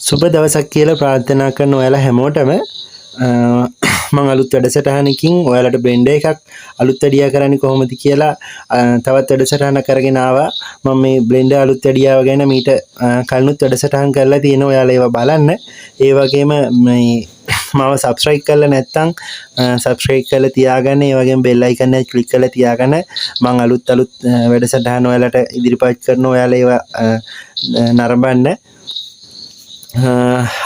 සුබ දවසක් කියලා ප්‍රාර්ථනා කරන ඔයාලා හැමෝටම මම අලුත් වැඩසටහනකින් ඔයාලට බ්ලෙන්ඩර් එකක් අලුත් වැඩියා කරන්නේ කොහොමද කියලා තවත් වැඩසටහනක් කරගෙන ආවා. මම මේ බ්ලෙන්ඩර් අලුත් වැඩියාව ගැන මීට කලිනුත් වැඩසටහන් කරලා තියෙනවා. ඔයාලා ඒවා බලන්න. ඒ වගේම මේ මාව subscribe කරලා නැත්නම් subscribe කරලා තියාගන්න. ඒ වගේම bell icon එක click කරලා තියාගන්න. මම අලුත් වැඩසටහන් ඔයාලට ඉදිරිපත් කරන ඔයාලා ඒවා නරඹන්න.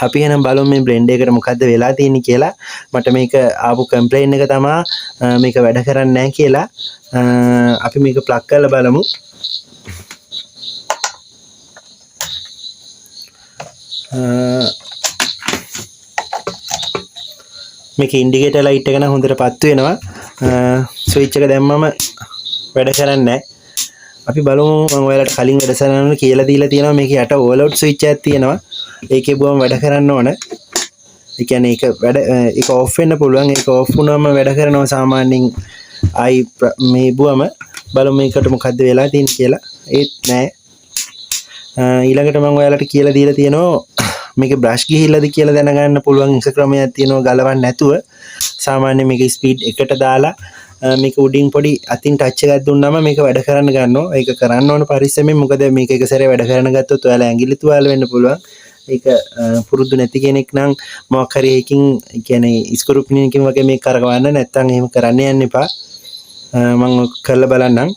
අපි එහෙනම් බලමු මේ බ්ලෙන්ඩර් එකට මොකද්ද වෙලා තියෙන්නේ කියලා. මට මේක ආපු කම්ප්ලේන් එක තමයි මේක වැඩ කරන්නේ නැහැ කියලා. අපි මේක ප්ලග් කරලා බලමු. මේක ඉන්ඩිකේටර් ලයිට් එක නම් හොඳට පත්තු වෙනවා. ස්විච් එක දැම්මම වැඩ කරන්නේ නැහැ. අපි බලමු. මම ඔයාලට කලින් වැඩසටහන කියලා දීලා තියෙනවා මේක යට ඕල් අවුට් ස්විච් එකක් තියෙනවා. ඒකේ බුවම වැඩ කරන්න ඕන. ඒ කියන්නේ ඒක ඔෆ් වෙන්න පුළුවන්. ඒක ඔෆ් වුණාම වැඩ කරනවා සාමාන්‍යයෙන්. ආයි මේ බුවම බලමු මේකට මොකද්ද වෙලා තියෙන්නේ කියලා. ඒත් නෑ. ඊළඟට මම ඔයාලට කියලා දීලා තියෙනවා මේක බ්‍රෂ් ගිහිල්ලාද කියලා දැනගන්න පුළුවන් ක්‍රමයක් තියෙනවා ගලවන්න නැතුව. සාමාන්‍යයෙන් මේක ස්පීඩ් එකට දාලා මේක උඩින් පොඩි අතින් ටච් එකක් දුන්නාම මේක වැඩ කරන්න ගන්නවා. ඒක කරන්න ඕන පරිස්සමෙන්. මොකද මේක එක සැරේ වැඩ කරන්න ගත්තොත් ඔයාලා ඇඟිලි තුවාල වෙන්න පුළුවන්. ඒක පුරුදු නැති කෙනෙක් නම් මොකක් හරි එකකින් කියන්නේ ස්ක්‍රූ පිනියකින් වගේ මේක කරගවන්න. නැත්නම් එහෙම කරන්න යන්න එපා. මම කරලා බලන්නම්.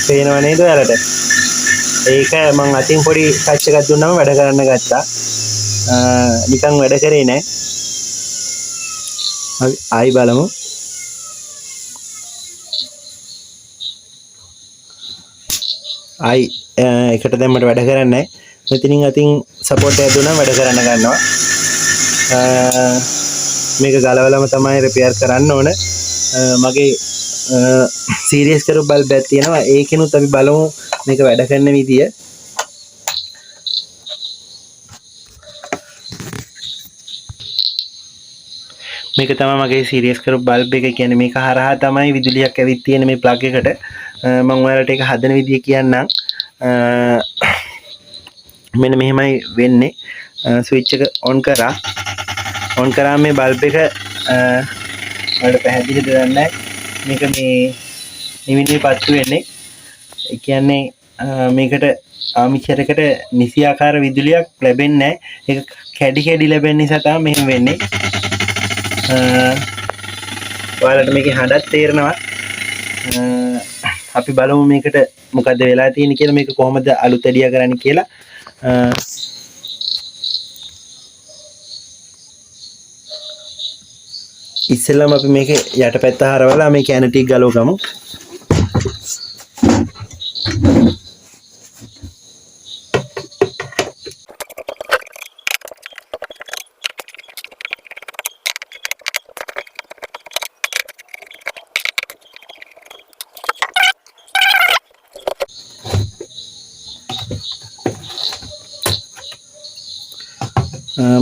පේනව නේද ඔයාලට? ඒක මම අතින් පොඩි ටච් එකක් දුන්නාම වැඩ කරන්න ගත්තා. නිකන් වැඩ කරේ නෑ. ආයි බලමු. ආයි එකට දැම්මට වැඩ කරන්නේ නැහැ. මෙතනින් අතින් සපෝට් එකක් දුන්නා වැඩ කරන්න ගන්නවා. මේක ගලවලම තමයි රිපෙයාර් කරන්න ඕන. මගේ සීරියස් කරපු බල්බ් එකක් තියෙනවා. ඒකිනුත් අපි බලමු මේක වැඩ කරන විදිය. මේක තමයි මගේ සීරියස් කරපු බල්බ් එක. කියන්නේ මේක හරහා තමයි විදුලියක් ඇවිත් තියෙන්නේ මේ ප්ලග් එකට. මම ඔයාලට ඒක හදන විදිය කියන්නම්. මෙන්න මෙහෙමයි වෙන්නේ. ස්විච් එක ඔන් කරා මේ බල්බ් එක වලට පැහැදිලිද දන්නේ මේක මේ නිවිනේ පත්තු වෙන්නේ. ඒ කියන්නේ මේකට ආමිචර් එකට නිසි ආකාර විදුලියක් ලැබෙන්නේ නැහැ. ඒක කැඩි ලැබෙන නිසා තමයි මෙහෙම වෙන්නේ. ඔයාලට මේකේ හඬක් තේරෙනවා. අපි බලමු මේකට මොකද්ද වෙලා තියෙන්නේ කියලා. මේක කොහොමද අලුත් ඇඩියා කරන්නේ කියලා. ඉස්සෙල්ලාම අපි මේක යටපැත්ත හරවලා මේ කැන ටික ගලව ගමු.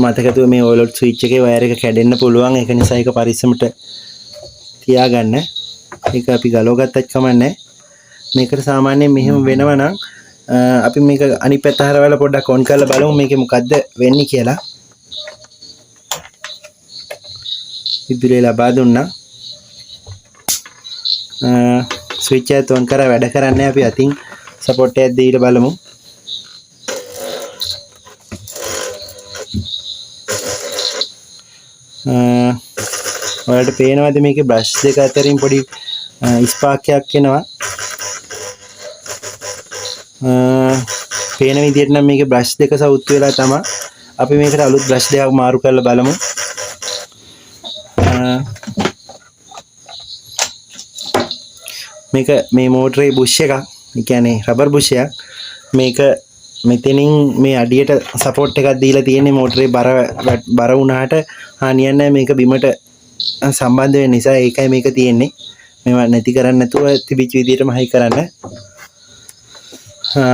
මතකතුව මේ ඕලොට් ස්විච් එකේ වයර් එක කැඩෙන්න පුළුවන්. ඒක නිසා ඒක පරිස්සමට තියාගන්න. ඒක අපි ගලව ගත්තත් කමන්නේ. මේකට සාමාන්‍යයෙන් මෙහෙම වෙනවා නම් අපි මේක අනිත් පැත්ත හරවලා පොඩ්ඩක් ඔන් කරලා බලමු මේකේ මොකද්ද වෙන්නේ කියලා. විදුලිය ලබා දුන්නා. ස්විච් එක ඔන් කරලා වැඩ කරන්නේ. අපි අතින් සපෝට් එකක් දීලා බලමු. ඔයාලට පේනවද මේකේ බ්‍රෂ් දෙක අතරින් පොඩි ස්පාක් එකක් එනවා. පේන විදිහට නම් මේකේ බ්‍රෂ් දෙක සවුත් වෙලා තමයි. අපි මේකට අලුත් බ්‍රෂ් දෙකක් මාරු කරලා බලමු. මේක මේ මෝටරේ බුෂ් එකක්. ඒ කියන්නේ රබර් බුෂ් එකක්. මේක මෙතනින් මේ අඩියට සපෝට් එකක් දීලා තියෙන්නේ. මෝටරේ බර වුණාට හානියක් නැහැ. මේක බිමට සම්බන්ධ වෙන නිසා ඒකයි මේක තියෙන්නේ. මේවා නැති කරන්න නැතුව තිබිච්ච විදිහටම හයි කරන්න.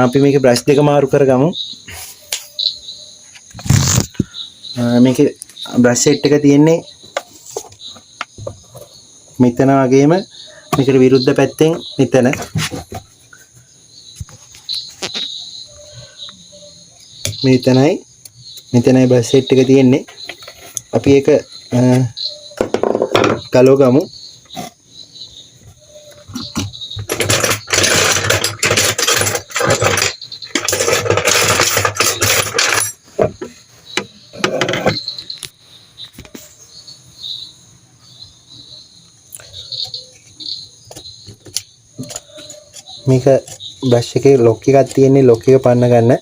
අපි මේකේ බ්‍රෂ් දෙක මාරු කරගමු. මේකේ බ්‍රෂ් සෙට් එක තියෙන්නේ මෙතන වගේම මේකට විරුද්ධ පැත්තෙන් මෙතන. මෙතනයි බ්‍රෂ් සෙට් එක තියෙන්නේ. අපි ඒක ගලව ගමු. මේක බ්‍රෂ් එකේ ලොක් එකක් තියෙන්නේ. ලොක් එක පන්න ගන්න.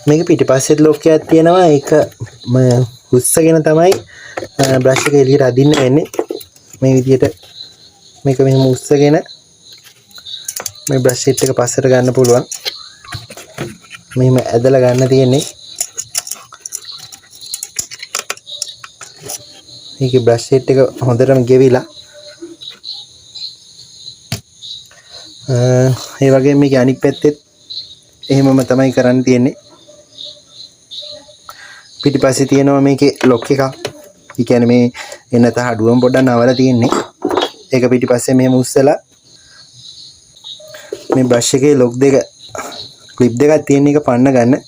මේක පිටිපස්සෙත් ලොක් එකක් තියෙනවා. ඒක උස්සගෙන තමයි බ්‍රෂ් එක එළියට අදින්න වෙන්නේ. මේ විදිහට මේක මෙහෙම උස්සගෙන මේ බ්‍රෂ් සෙට් එක පස්සට ගන්න පුළුවන්. මෙහෙම ඇදලා ගන්න තියෙන්නේ. මේකේ බ්‍රෂ් සෙට් එක හොඳටම ගෙවිලා. ඒ වගේම මේකේ අනිත් පැත්තෙත් එහෙමම තමයි කරන්න තියෙන්නේ. පිටිපස්සේ තියෙනවා මේකේ ලොක් එකක්. ඒ කියන්නේ මේ එන්නත හඩුවම පොඩ්ඩක් නවලා තියෙන්නේ. ඒක පිටිපස්සේ මෙහෙම උස්සලා මේ බ්‍රෂ් එකේ ලොක් දෙක ක්ලිප් දෙකක් තියෙන එක පන්න ගන්න.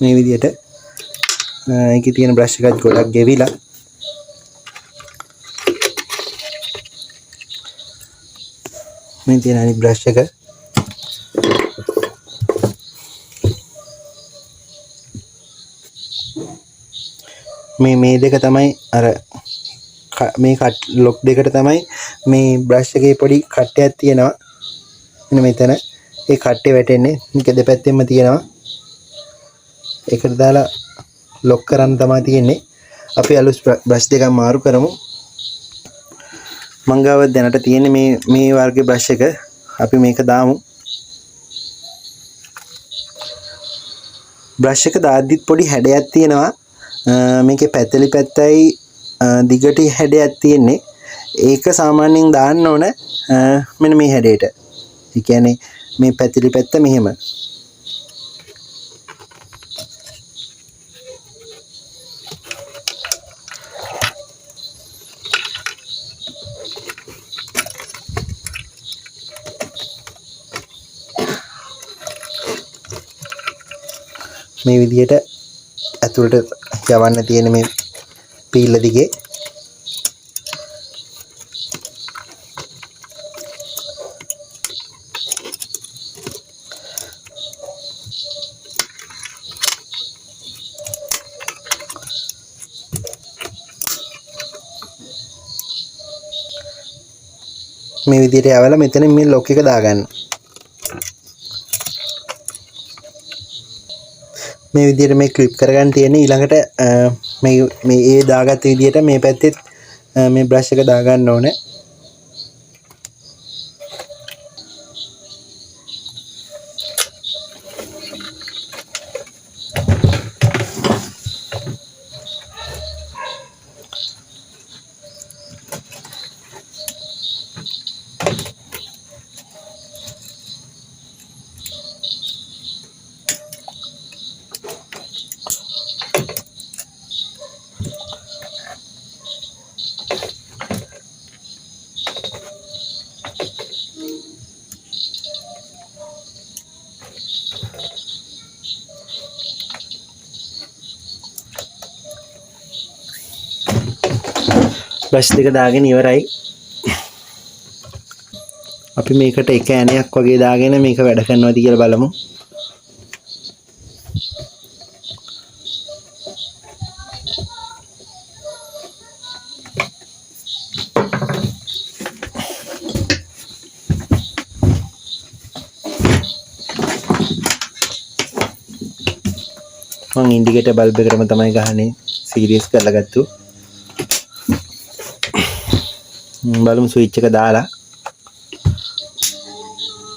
මේ විදිහට ඒකේ තියෙන බ්‍රෂ් එකත් ගොඩක් ගෙවිලා. මේ තියෙන අනිත් බ්‍රෂ් එක මේ දෙක තමයි අර මේ ලොක් දෙකට තමයි මේ බ්‍රෂ් එකේ පොඩි කට්ටයක් තියෙනවා. මෙන්න මෙතන ඒ කට්ටේ වැටෙන්නේ. මේක දෙපැත්තෙම තියෙනවා. ඒකට දාලා ලොක් කරන්න තමයි තියෙන්නේ. අපි අලුත් බ්‍රෂ් දෙකක් මාරු කරමු. මං ගාව දැනට තියෙන්නේ මේ වර්ගයේ බ්‍රෂ් එක. අපි මේක දාමු. බ්‍රෂ් එක දාද්දිත් පොඩි හැඩයක් තියෙනවා. මේකේ පැතලි පැත්තයි දිගට හැඩයක් තියෙන්නේ. ඒක සාමාන්‍යයෙන් දාන්න ඕන මෙන්න මේ හැඩයට. ඒ කියන්නේ මේ පැතලි පැත්ත මෙහෙම. මේ විදිහට ඇතුළට යවන්න තියෙන මේ පීල්ල දිගේ මේ විදිහට යවලා මෙතන මේ ලොක් එක දාගන්න. මේ විදිහට මේ ක්ලිප් කරගන්න තියෙන්නේ. ඊළඟට මේ ඒ දාගත්ත විදිහට මේ පැත්තෙත් මේ බ්‍රෂ් එක දාගන්න ඕනේ. බ්‍රෂ් දෙක දාගෙන ඉවරයි. අපි මේකට එක ඇණයක් වගේ දාගෙන මේක වැඩ කරනවද කියලා බලමු. මම ඉන්ඩිකේටර් බල්බ් එකටම තමයි ගහන්නේ. සීරියස් කරලා ගත්තු. බලමු ස්විච් එක දාලා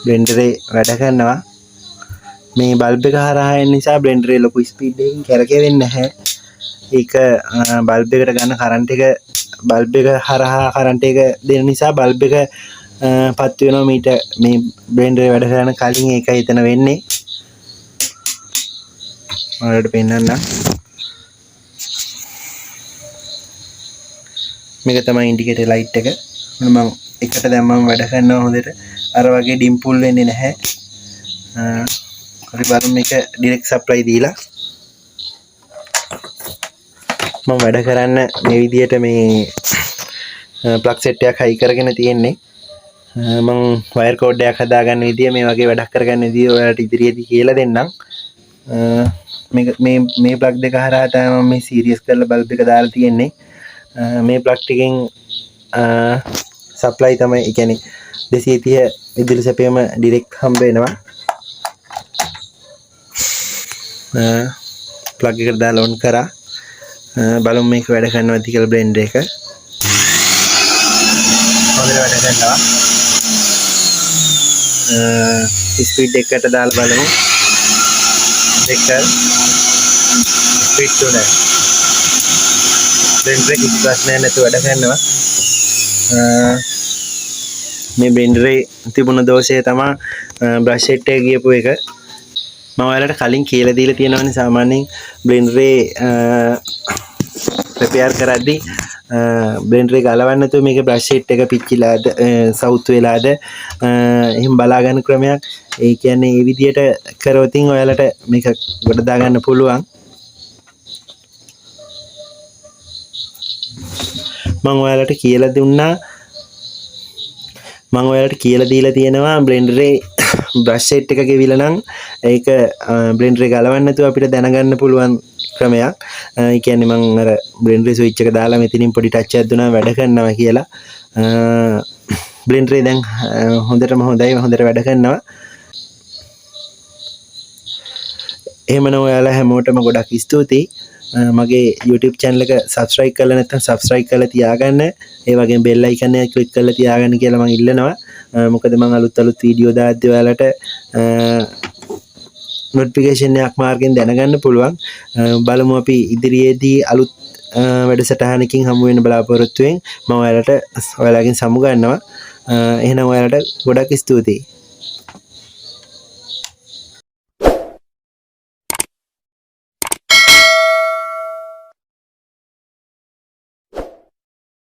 බ්ලෙන්ඩරේ වැඩ කරනවා. මේ බල්බ් එක හරහා එන නිසා බ්ලෙන්ඩරේ ලොකු ස්පීඩ් එකකින් කරකෙවෙන්නේ නැහැ. ඒක බල්බ් එකට ගන්න කරන්ට් එක බල්බ් එක හරහා කරන්ට් එක දෙන නිසා බල්බ් එක පත් වෙනවා මීට මේ බ්ලෙන්ඩරේ වැඩ කරන කලින්. ඒකයි එතන වෙන්නේ. ඔයාලට පෙන්නන්න. මේක තමයි ඉන්ඩිකේටර් ලයිට් එක. මම එකට දැම්මම වැඩ කරනවා හොඳට. අර වගේ ඩිම් පුල් වෙන්නේ නැහැ. අපි බලමු මේක ඩිරෙක්ට් සප්ලයි දීලා මම වැඩ කරන්න මේ විදිහට මේ ප්ලග් සෙට් එකක් හයි කරගෙන තියෙන්නේ. මම වයර් කෝඩ් එකක් හදාගන්න විදිය මේ වගේ වැඩක් කරගන්න විදිය ඔයාලට ඉදිරියේදී කියලා දෙන්නම්. මේ ප්ලග් දෙක හරහා තමයි මම මේ සීරියස් කරලා බල්බ් එක දාලා තියෙන්නේ. මේ ප්ලග් ටිකෙන් සප්ලයි තමයි, ඒ කියන්නේ 230 විදුලි සැපයීම ඩිරෙක්ට් හම්බ වෙනවා. ප්ලග් එකට දාලා ඔන් කරා. බලමු මේක වැඩ කරනවද කියලා බ්ලෙන්ඩර් එක. හොඳට වැඩ කරනවා. ස්පීඩ් එකට දාලා බලමු. එක ස්පීඩ් තුන. බ්ලෙන්ඩර් එක කිසි ප්‍රශ්නයක් නැතුව වැඩ කරනවා. මේ බ්ලෙන්ඩරේ තිබුණ දෝෂය තමයි බ්‍රෂ් සෙට් එක ගියපු එක. මම ඔයාලට කලින් කියලා දීලා තියෙනවානේ සාමාන්‍යයෙන් බ්ලෙන්ඩරේ රිපෙයාර් කරද්දී බ්ලෙන්ඩරේ ගලවන්න නැතුව මේක බ්‍රෂ් සෙට් එක පිච්චිලාද සවුත් වෙලාද එහෙම බලා ගන්න ක්‍රමයක්. ඒ කියන්නේ මේ විදියට කරොතින් ඔයාලට මේක ගොඩ දා ගන්න පුළුවන්. මම ඔයාලට කියලා දීලා තියෙනවා බ්ලෙන්ඩරේ බ්‍රෂ් සෙට් එක ගෙවිලා නම් ඒක බ්ලෙන්ඩරේ ගලවන්න නැතුව අපිට දැනගන්න පුළුවන් ක්‍රමයක්. ඒ කියන්නේ මම අර බ්ලෙන්ඩරේ ස්විච් එක දාලා මෙතනින් පොඩි ටච් එකක් දුන්නා වැඩ කරනවා කියලා. බ්ලෙන්ඩරේ දැන් හොඳටම හොඳට වැඩ කරනවා. එහෙමනම් ඔයාලා හැමෝටම ගොඩක් ස්තුතියි. මගේ YouTube channel එක subscribe කරලා නැත්නම් subscribe කරලා තියාගන්න. ඒ වගේම bell icon එක click කරලා තියාගන්න කියලා මම ඉල්ලනවා. මොකද මම අලුත් වීඩියෝ දාද්දී ඔයාලට notification එකක් මාර්ගෙන් දැනගන්න පුළුවන්. බලමු අපි ඉදිරියේදී අලුත් වැඩසටහනකින් හමු වෙන්න බලාපොරොත්තු වෙමින් මම ඔයාලගෙන් සමු ගන්නවා. එහෙනම් ඔයාලට ගොඩක් ස්තුතියි.